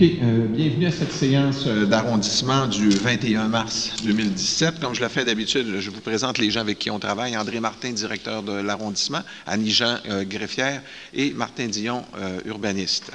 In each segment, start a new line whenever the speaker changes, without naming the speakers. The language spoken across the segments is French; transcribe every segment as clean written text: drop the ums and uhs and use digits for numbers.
OK. Bienvenue à cette séance d'arrondissement du 21 mars 2017. Comme je le fais d'habitude, je vous présente les gens avec qui on travaille. André Martin, directeur de l'arrondissement, Annie-Jean, greffière, et Martin Dion, urbaniste.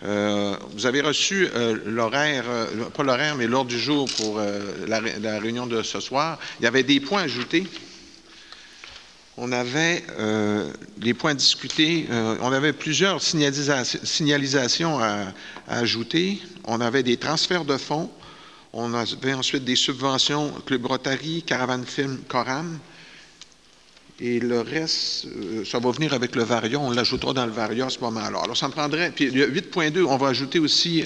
Vous avez reçu l'horaire, pas l'horaire, mais l'ordre du jour pour la réunion de ce soir. Il y avait des points ajoutés. On avait les points discutés, on avait plusieurs signalisations à ajouter. On avait des transferts de fonds. On avait ensuite des subventions Club Rotary, Caravane Film, Coram. Et le reste, ça va venir avec le Varia. On l'ajoutera dans le Varia à ce moment-là. Alors, ça me prendrait. Puis, 8.2, on va ajouter aussi.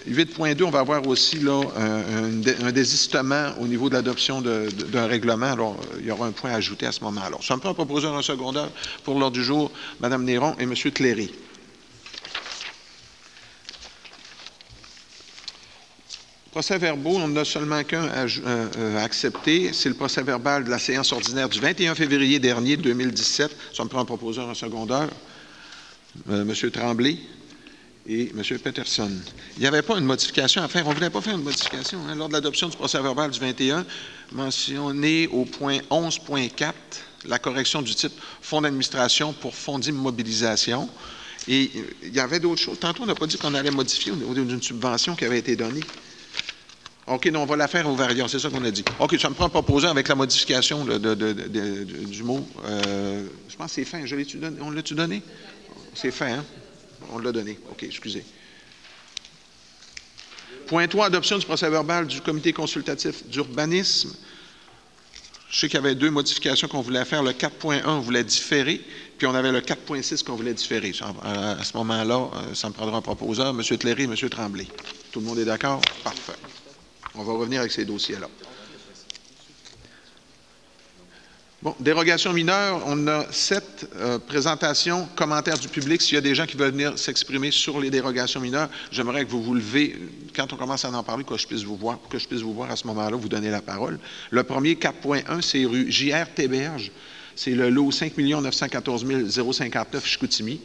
8.2, on va avoir aussi là, un désistement au niveau de l'adoption d'un règlement. Alors, il y aura un point à ajouter à ce moment-là. Ça me prend proposer un secondaire pour l'ordre du jour, Mme Néron et M. Cléry. Procès-verbaux, on n'a seulement qu'un à accepter. C'est le procès-verbal de la séance ordinaire du 21 février dernier, 2017. Ça me prend proposer un secondaire. M. Tremblay et M. Peterson. Il n'y avait pas une modification à faire. On ne voulait pas faire une modification. Hein, lors de l'adoption du procès-verbal du 21, mentionné au point 11.4, la correction du titre Fonds d'administration pour fonds d'immobilisation. Et il y avait d'autres choses. Tantôt, on n'a pas dit qu'on allait modifier au niveau d'une subvention qui avait été donnée. OK, non, on va la faire au variant, c'est ça qu'on a dit. OK, ça me prend proposer avec la modification du mot. Je pense que c'est fin. On l'a-tu donné? C'est fin, hein? On l'a donné. OK, excusez. Point 3, adoption du procès-verbal du comité consultatif d'urbanisme. Je sais qu'il y avait deux modifications qu'on voulait faire. Le 4.1, on voulait différer, puis on avait le 4.6 qu'on voulait différer. À ce moment-là, ça me prendra un proposeur, M. Cléry et M. Tremblay. Tout le monde est d'accord? Parfait. On va revenir avec ces dossiers-là. Bon, dérogation mineure, on a 7 présentations, commentaires du public. S'il y a des gens qui veulent venir s'exprimer sur les dérogations mineures, j'aimerais que vous vous levez, quand on commence à en parler, que je puisse vous voir, à ce moment-là, vous donner la parole. Le premier, 4.1, c'est rue J.R. Théberge. C'est le lot 5 914 059 Chicoutimi,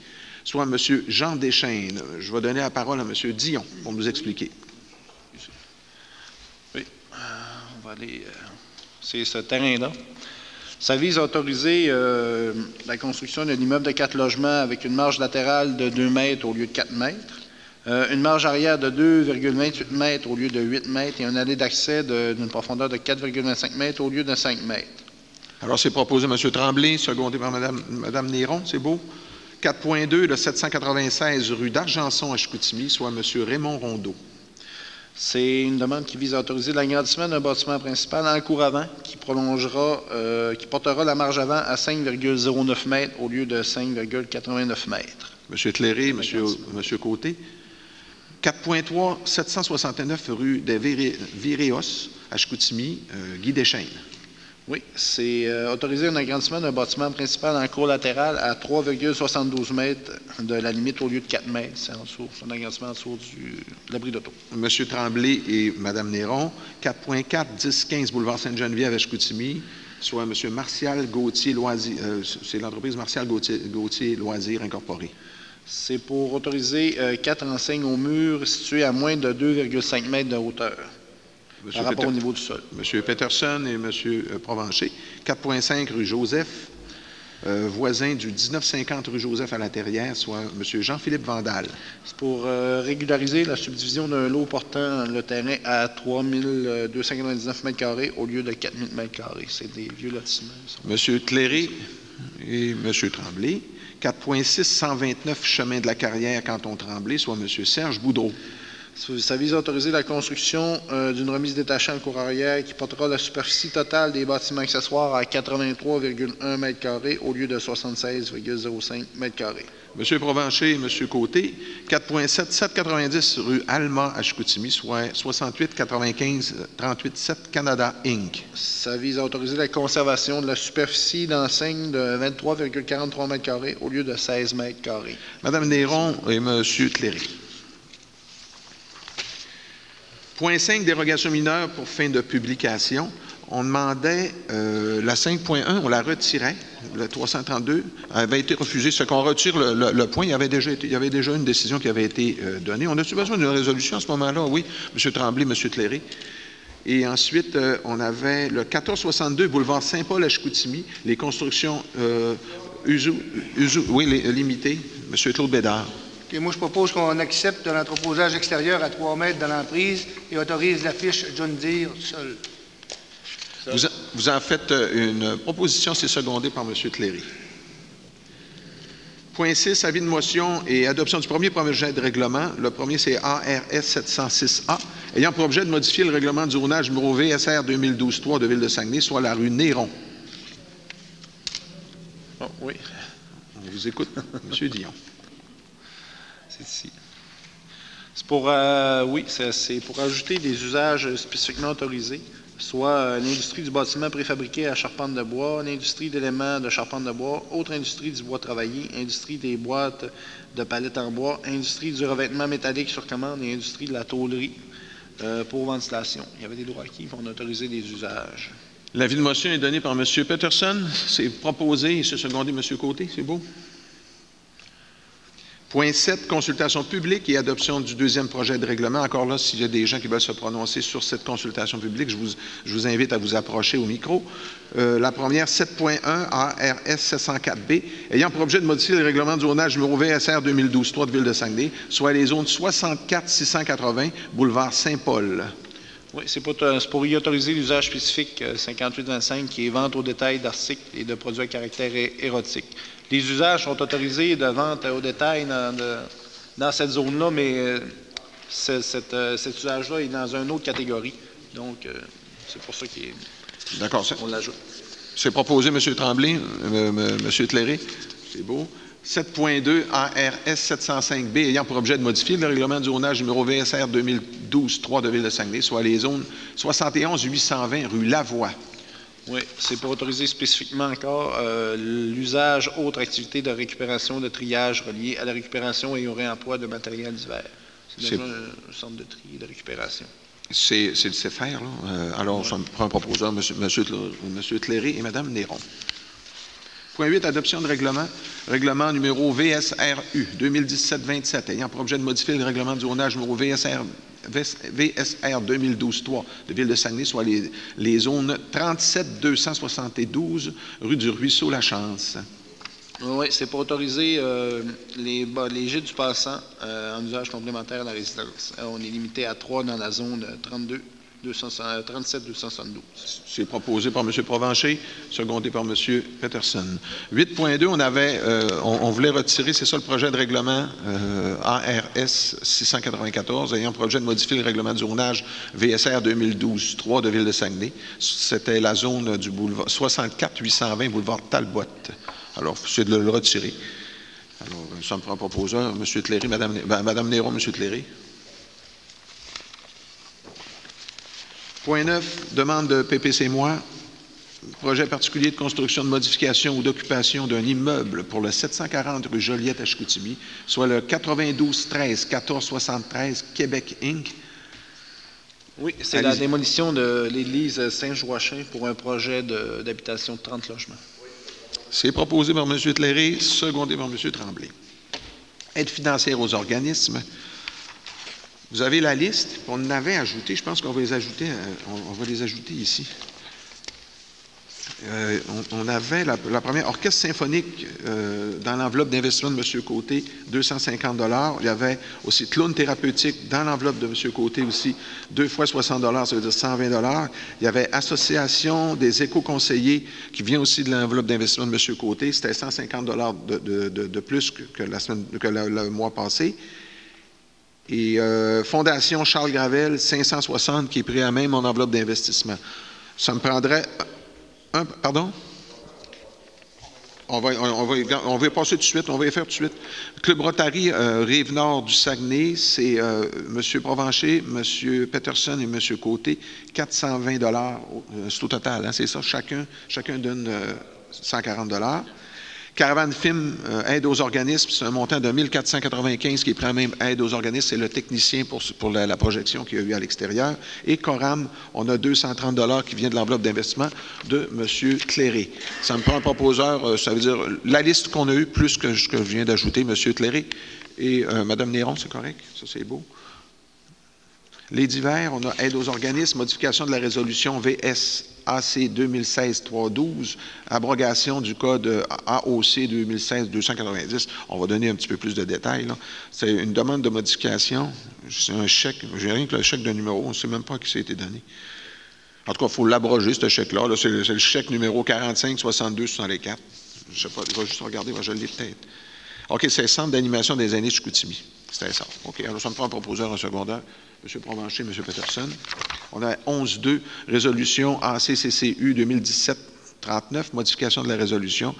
soit M. Jean Deschaines. Je vais donner la parole à M. Dion pour nous expliquer.
Oui, on va aller... c'est ce terrain-là. Ça vise à autoriser la construction d'un immeuble de 4 logements avec une marge latérale de 2 mètres au lieu de 4 mètres, une marge arrière de 2,28 mètres au lieu de 8 mètres et une allée d'accès d'une profondeur de 4,25 mètres au lieu de 5 mètres.
Alors, c'est proposé M. Tremblay, secondé par Mme Néron, c'est beau. 4.2, le 796 rue d'Argenson à Chicoutimi, soit M. Raymond Rondeau.
C'est une demande qui vise à autoriser l'agrandissement d'un bâtiment principal en cour avant qui portera la marge avant à 5,09 mètres au lieu de 5,89 mètres.
M. Cléry, M. Côté. 4.3, 769 rue des Viréos à Chicoutimi, Guy Deschaines.
Oui, c'est autoriser un agrandissement d'un bâtiment principal en cour latérale à 3,72 mètres de la limite au lieu de 4 mètres. C'est un agrandissement en dessous de l'abri d'auto. M.
Tremblay et Mme Néron. 4.4, 10-15 boulevard Sainte-Geneviève à Chicoutimi, soit M. Martial Gauthier Loisirs. C'est l'entreprise Martial Gauthier Loisirs Incorporée.
C'est pour autoriser 4 enseignes au mur situées à moins de 2,5 mètres de hauteur. Par rapport au niveau du sol.
M. Peterson et M. Provencher. 4.5 rue Joseph, voisin du 1950 rue Joseph à la Terrière, soit M. Jean-Philippe Vandal.
C'est pour régulariser la subdivision d'un lot portant le terrain à 3 299 m² au lieu de 4 000 m². C'est des vieux lotissements.
M. Cléry et M. Tremblay. 4.6, 129 chemin de la Carrière, canton Tremblay, soit M. Serge Boudreau.
Ça vise à autoriser la construction d'une remise détachée en cour arrière qui portera la superficie totale des bâtiments accessoires à 83,1 m² au lieu de 76,05 m².
M. Provencher et M. Côté, 4.7, 790 rue Alma à Chicoutimi, soit 68 95 38 7 Canada Inc.
Ça vise à autoriser la conservation de la superficie d'enseigne de 23,43 m² au lieu de 16 m².
Mme Néron et M. Cléry. Point 5, dérogation mineure pour fin de publication. On demandait la 5.1, on la retirait. Le 332 avait été refusé. Ce qu'on retire le point, il y avait déjà une décision qui avait été donnée. On a-tu besoin d'une résolution à ce moment-là? Oui, M. Tremblay, M. Tléré. Et ensuite, on avait le 1462, boulevard Saint-Paul à Chicoutimi, les constructions limitées. M. Claude Bédard.
Et moi, je propose qu'on accepte l'entreposage extérieur à 3 mètres dans l'emprise et autorise la fiche John Deere seul.
Vous en faites une proposition, c'est secondé par M. Tléré. Point 6, avis de motion et adoption du premier projet de règlement. Le premier, c'est ARS 706A, ayant pour objet de modifier le règlement du zonage numéro VSR 2012-3 de Ville de Saguenay, soit la rue Néron.
Oh, oui.
On vous écoute, M. Dion.
C'est ici. C'est pour, c'est pour ajouter des usages spécifiquement autorisés, soit l'industrie du bâtiment préfabriqué à charpente de bois, l'industrie d'éléments de charpente de bois, autre industrie du bois travaillé, industrie des boîtes de palettes en bois, industrie du revêtement métallique sur commande et industrie de la tôlerie pour ventilation. Il y avait des droits acquis, on a autorisé des usages.
L'avis de motion est donné par M. Peterson. C'est proposé et c'est secondé M. Côté. C'est beau? Point 7, consultation publique et adoption du deuxième projet de règlement. Encore là, s'il y a des gens qui veulent se prononcer sur cette consultation publique, je vous invite à vous approcher au micro. La première, 7.1 ARS 704B, ayant pour objet de modifier le règlement du zonage numéro VSR 2012-3 de Ville de Saguenay, soit les zones 64-680, boulevard Saint-Paul.
Oui, c'est pour y autoriser l'usage spécifique 5825 qui est vente au détail d'articles et de produits à caractère érotique. Les usages sont autorisés de vente au détail dans cette zone-là, mais cet usage-là est dans une autre catégorie. Donc, c'est pour ça qu'on l'ajoute.
C'est proposé, M. Tremblay, M. Tléré. C'est beau. 7.2 ARS 705B ayant pour objet de modifier le règlement du zonage numéro VSR 2012-3 de Ville de Saguenay, soit les zones 71-820 rue Lavoie.
Oui, c'est pour autoriser spécifiquement encore l'usage autre activité de récupération de triage relié à la récupération et au réemploi de matériel divers. C'est déjà un centre de tri et de récupération.
C'est le CFR, là. Alors, ça me prend un proposeur, M. Tléré et Mme Néron. Point 8, adoption de règlement. Règlement numéro VSRU 2017-27, ayant pour objet de modifier le règlement du zonage numéro VSR 2012-3 de Ville de Saguenay, soit les zones 37-272 rue du Ruisseau-la-Chance.
Oui, c'est pour autoriser les gîtes du passant en usage complémentaire à la résidence. On est limité à 3 dans la zone 37-272.
C'est proposé par M. Provencher, secondé par M. Peterson. 8.2, on voulait retirer, c'est ça le projet de règlement ARS 694, ayant pour projet de modifier le règlement du zonage VSR 2012-3 de Ville de Saguenay. C'était la zone du boulevard 64-820 boulevard Talbot. Alors, c'est de le retirer. Alors, ça me prend proposeur, M. Tléré, Mme Néron, M. Tléré. Point 9, demande de PPC Moi, projet particulier de construction de modification ou d'occupation d'un immeuble pour le 740 rue Joliette à Chicoutimi, soit le 92-13-1473 Québec Inc.
Oui, c'est la démolition de l'église Saint-Joachim pour un projet d'habitation de 30 logements.
C'est proposé par M. Tléré, secondé par M. Tremblay. Aide financière aux organismes. Vous avez la liste, on en avait ajouté, je pense qu'on va les ajouter, ici. On avait la première, orchestre symphonique dans l'enveloppe d'investissement de M. Côté, 250 $. Il y avait aussi clown thérapeutique dans l'enveloppe de M. Côté aussi, 2 fois 60 $, ça veut dire 120 $. Il y avait association des éco-conseillers qui vient aussi de l'enveloppe d'investissement de M. Côté, c'était 150 $ de plus que le mois passé. Et Fondation Charles Gravel, 560, qui est pris à même mon enveloppe d'investissement. Ça me prendrait... Pardon? On va y passer tout de suite, on va y faire tout de suite. Club Rotary Rive-Nord du Saguenay, c'est M. Provencher, M. Peterson et M. Côté, 420 $. C'est au total, hein, c'est ça, chacun donne 140 $. Caravane Film, aide aux organismes, c'est un montant de 1 495 qui est pris en même aide aux organismes. C'est le technicien pour la projection qu'il y a eu à l'extérieur. Et Coram, on a 230 $ qui vient de l'enveloppe d'investissement de M. Cléré. Ça me prend un proposeur, ça veut dire la liste qu'on a eue, plus que ce que je viens d'ajouter, M. Cléré. Et Mme Néron, c'est correct? Ça, c'est beau. Les divers, on a aide aux organismes, modification de la résolution VSAC 2016-312, abrogation du code AOC 2016-290. On va donner un petit peu plus de détails. C'est une demande de modification. C'est un chèque. J'ai rien que le chèque de numéro. On ne sait même pas à qui ça a été donné. En tout cas, il faut l'abroger, ce chèque-là. C'est le chèque numéro 45-62-64. Je ne sais pas, je vais juste regarder, je l'ai peut-être. OK, c'est le Centre d'animation des aînés de Chicoutimi. C'était ça. OK, alors ça me prend un proposeur, un secondaire. M. Provencher, M. Peterson. On a 11.2, résolution ACCCU 2017-39, modification de la résolution.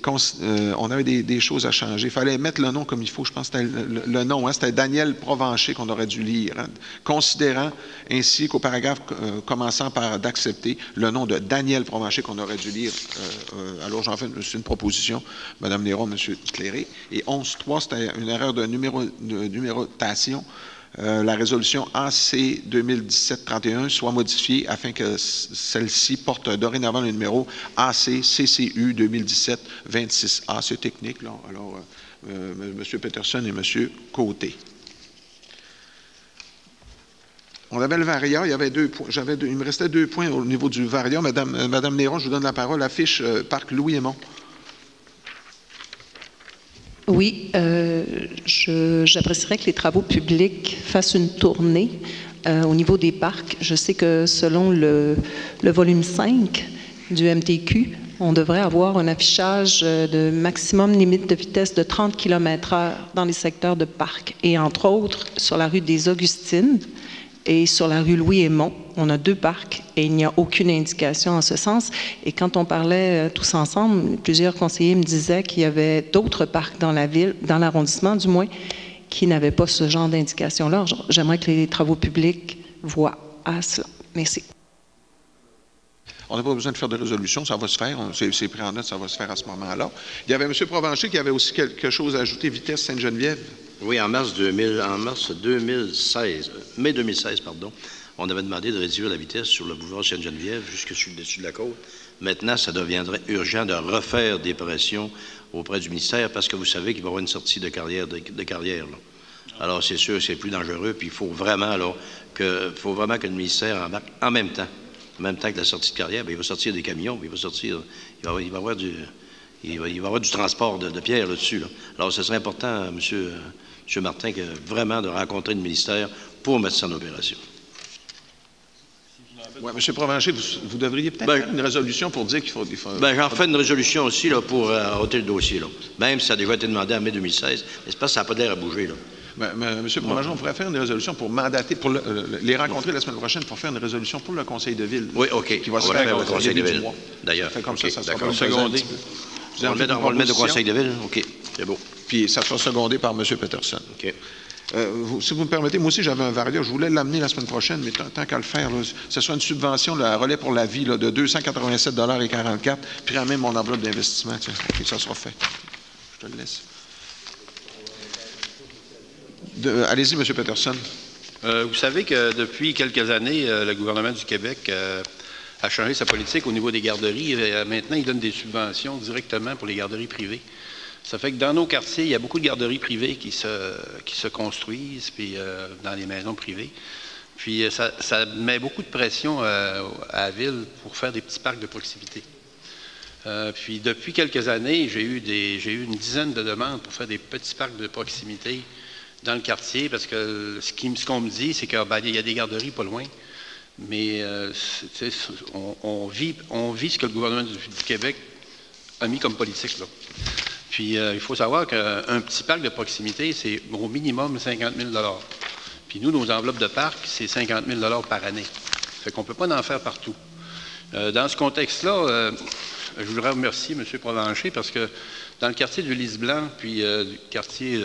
On avait des choses à changer. Il fallait mettre le nom comme il faut. Je pense que c'était le nom. C'était Daniel Provencher qu'on aurait dû lire. Considérant ainsi qu'au paragraphe commençant par d'accepter le nom de Daniel Provencher qu'on aurait dû lire. Alors, j'en fais une proposition. Mme Néron, M. Cléré. Et 11.3, c'était une erreur de numérotation. La résolution AC 2017-31 soit modifiée afin que celle-ci porte dorénavant le numéro AC CCU 2017-26A. C'est technique, là. Alors, M. Peterson et M. Côté. On avait le Varia, il y avait 2 points. Il me restait 2 points au niveau du Varia. Madame Néron, je vous donne la parole. Affiche Parc Louis-Aymon.
Oui, j'apprécierais que les travaux publics fassent une tournée au niveau des parcs. Je sais que selon le volume 5 du MTQ, on devrait avoir un affichage de maximum limite de vitesse de 30 km/h dans les secteurs de parcs. Et entre autres, sur la rue des Augustines et sur la rue Louis-Aymon, on a 2 parcs et il n'y a aucune indication en ce sens. Et quand on parlait tous ensemble, plusieurs conseillers me disaient qu'il y avait d'autres parcs dans la ville, dans l'arrondissement du moins, qui n'avaient pas ce genre d'indication-là. J'aimerais que les travaux publics voient à cela. Merci.
On n'a pas besoin de faire de résolution, ça va se faire. C'est pris en note, ça va se faire à ce moment-là. Il y avait M. Provencher qui avait aussi quelque chose à ajouter, vitesse Sainte-Geneviève.
Oui, en mars 2016, mai 2016, pardon, on avait demandé de réduire la vitesse sur le boulevard Sainte-Geneviève jusque sur le dessus de la côte. Maintenant, ça deviendrait urgent de refaire des pressions auprès du ministère parce que vous savez qu'il va y avoir une sortie de carrière. Là. Alors, c'est sûr, c'est plus dangereux, puis il faut vraiment, que le ministère embarque en même temps que la sortie de carrière. Bien, il va sortir des camions, il va y avoir du transport de pierres là-dessus. Là. Alors, ce serait important, M. Martin, vraiment de rencontrer le ministère pour mettre ça en opération.
Oui, M. Provencher, vous devriez peut-être faire une résolution pour dire qu'il faut...
j'en fais une résolution aussi là, pour ôter le dossier. Là. Même si ça a déjà été demandé en mai 2016, mais c'est parce que ça n'a pas l'air à bouger. Là.
M. Provencher, on pourrait faire une résolution pour mandater, pour les rencontrer la semaine prochaine pour faire une résolution pour le conseil de ville.
Oui, OK.
Qui va se faire au conseil de ville.
D'ailleurs.
Comme ça sera
secondé. On va le mettre au conseil de ville? OK, c'est beau.
Puis ça sera secondé par M. Peterson.
OK.
Si vous me permettez, moi aussi j'avais un Varia, je voulais l'amener la semaine prochaine, mais tant qu'à le faire, là, ce sera une subvention, le relais pour la vie, là, de 287,44 $, puis même mon enveloppe d'investissement. OK, ça sera fait. Je te le laisse. Allez-y, M. Peterson.
Vous savez que depuis quelques années, le gouvernement du Québec a changé sa politique au niveau des garderies. Maintenant, il donne des subventions directement pour les garderies privées. Ça fait que dans nos quartiers, il y a beaucoup de garderies privées qui se construisent puis, dans les maisons privées. Puis ça met beaucoup de pression à la ville pour faire des petits parcs de proximité. Puis depuis quelques années, j'ai eu une dizaine de demandes pour faire des petits parcs de proximité dans le quartier parce que ce qu'on me dit, c'est qu'il y a des garderies pas loin. Mais on vit ce que le gouvernement du Québec a mis comme politique, là. Puis, il faut savoir qu'un petit parc de proximité, c'est au minimum 50 000 $. Puis nous, nos enveloppes de parc, c'est 50 000 $ par année. Fait qu'on ne peut pas en faire partout. Dans ce contexte-là, je voudrais remercier M. Provencher parce que dans le quartier du Lys-Blanc, puis du quartier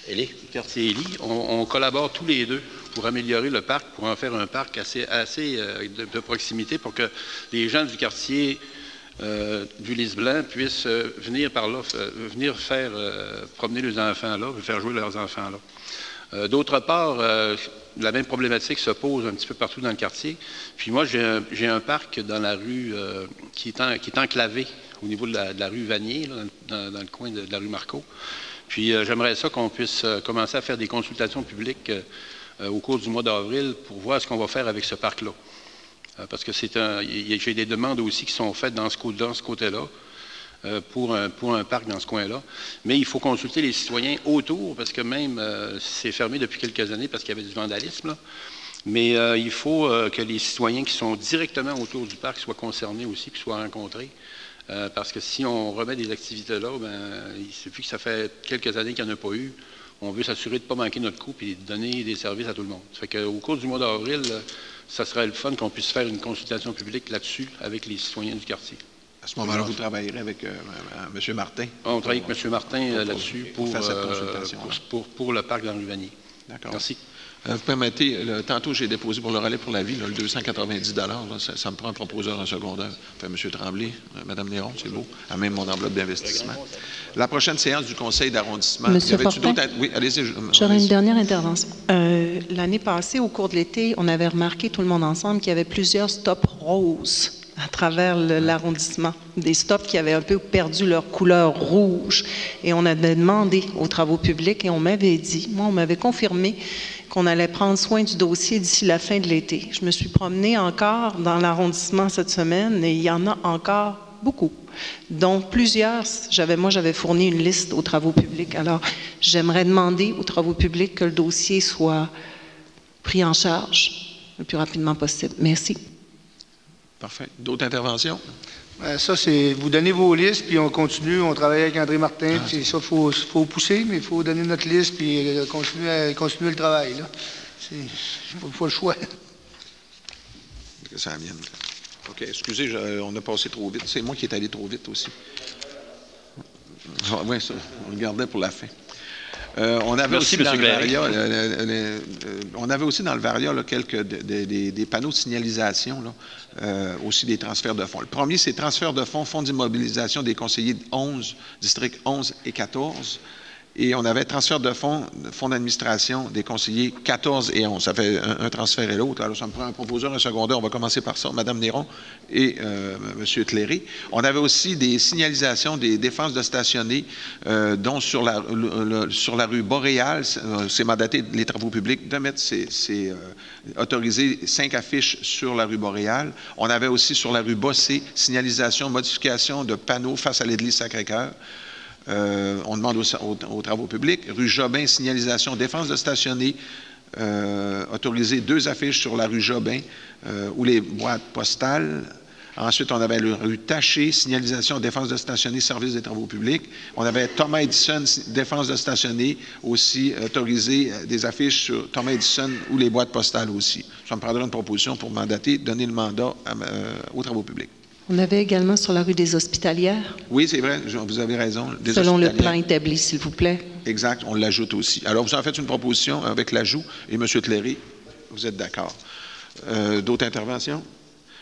Élie, on collabore tous les deux pour améliorer le parc, pour en faire un parc assez de proximité pour que les gens du quartier d'Ulysse Blanc puissent venir par là, venir faire promener les enfants là, faire jouer leurs enfants là. D'autre part, la même problématique se pose un petit peu partout dans le quartier. Puis moi, j'ai un parc dans la rue qui est enclavé au niveau de la rue Vanier, là, dans le coin de la rue Marcot. Puis j'aimerais ça qu'on puisse commencer à faire des consultations publiques au cours du mois d'avril pour voir ce qu'on va faire avec ce parc-là. Parce que j'ai des demandes aussi qui sont faites dans ce côté-là, pour un parc dans ce coin-là. Mais il faut consulter les citoyens autour, parce que même c'est fermé depuis quelques années parce qu'il y avait du vandalisme, là. Mais il faut que les citoyens qui sont directement autour du parc soient concernés aussi, qu'ils soient rencontrés. Parce que si on remet des activités là, il suffit que ça fait quelques années qu'il n'y en a pas eu. On veut s'assurer de ne pas manquer notre coup et de donner des services à tout le monde. Ça fait qu'au cours du mois d'avril, ça serait le fun qu'on puisse faire une consultation publique là-dessus avec les citoyens du quartier.
À ce moment-là, vous travaillerez avec M. Martin?
On travaille avec M. Martin là-dessus pour
faire cette consultation.
Pour le parc dans le Vanier.
D'accord.
Merci.
Vous permettez, tantôt j'ai déposé pour le relais pour la vie, là, le 290 là, ça me prend un proposeur en secondaire. Fait M. Tremblay, Mme Néron, c'est beau. À même mon enveloppe d'investissement. La prochaine séance du conseil d'arrondissement.
Monsieur Fortin,
oui, allez-y.
J'aurais une dernière intervention. L'année passée, au cours de l'été, on avait remarqué tout le monde ensemble qu'il y avait plusieurs stops roses à travers l'arrondissement, des stops qui avaient un peu perdu leur couleur rouge. Et on avait demandé aux travaux publics et on m'avait dit, moi, on m'avait confirmé qu'on allait prendre soin du dossier d'ici la fin de l'été. Je me suis promenée encore dans l'arrondissement cette semaine et il y en a encore beaucoup. Donc, plusieurs, j'avais fourni une liste aux travaux publics. Alors, j'aimerais demander aux travaux publics que le dossier soit pris en charge le plus rapidement possible. Merci.
Parfait. D'autres interventions?
Ça, c'est vous donnez vos listes, puis on continue, on travaille avec André Martin, puis ça, il faut pousser, mais il faut donner notre liste, puis continuer le travail. Il faut le choix.
Que ça vienne. OK, excusez, on a passé trop vite. C'est moi qui est allé trop vite aussi. Oui, ça, on regardait pour la fin. On avait aussi dans le Varia, on avait aussi dans le Varia là, des panneaux de signalisation, là, aussi des transferts de fonds. Le premier, c'est transfert de fonds, fonds d'immobilisation des conseillers 11, districts 11 et 14. Et on avait transfert de fonds d'administration des conseillers 14 et 11. Ça fait un transfert et l'autre. Alors, ça me prend un proposeur, un secondaire. On va commencer par ça, Mme Néron et M. Tléry. On avait aussi des signalisations des défenses de stationner, dont sur la rue Boréal, c'est mandaté les travaux publics de mettre autoriser 5 affiches sur la rue Boréal. On avait aussi sur la rue Bossé, signalisation, modification de panneaux face à l'église Sacré-Cœur. On demande aux travaux publics. Rue Jobin, signalisation, défense de stationner, autoriser 2 affiches sur la rue Jobin ou les boîtes postales. Ensuite, on avait la rue Taché, signalisation, défense de stationner, service des travaux publics. On avait Thomas Edison, défense de stationner, aussi autoriser des affiches sur Thomas Edison ou les boîtes postales aussi. Ça me prendra une proposition pour mandater, donner le mandat aux travaux publics.
On avait également sur la rue des Hospitalières.
Oui, c'est vrai, vous avez raison.
Selon le plan établi, s'il vous plaît.
Exact, on l'ajoute aussi. Alors, vous en faites une proposition avec l'ajout, et M. Tléry, vous êtes d'accord. D'autres interventions?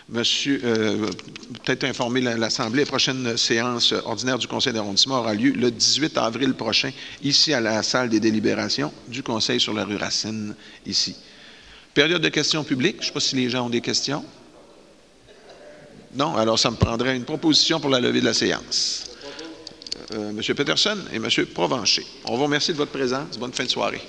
Monsieur, peut-être informer l'Assemblée, la prochaine séance ordinaire du Conseil d'arrondissement aura lieu le 18 avril prochain, ici à la salle des délibérations du Conseil sur la rue Racine, ici. Période de questions publiques, je ne sais pas si les gens ont des questions. Non? Alors, ça me prendrait une proposition pour la levée de la séance. M. Peterson et M. Provencher. On vous remercie de votre présence. Bonne fin de soirée.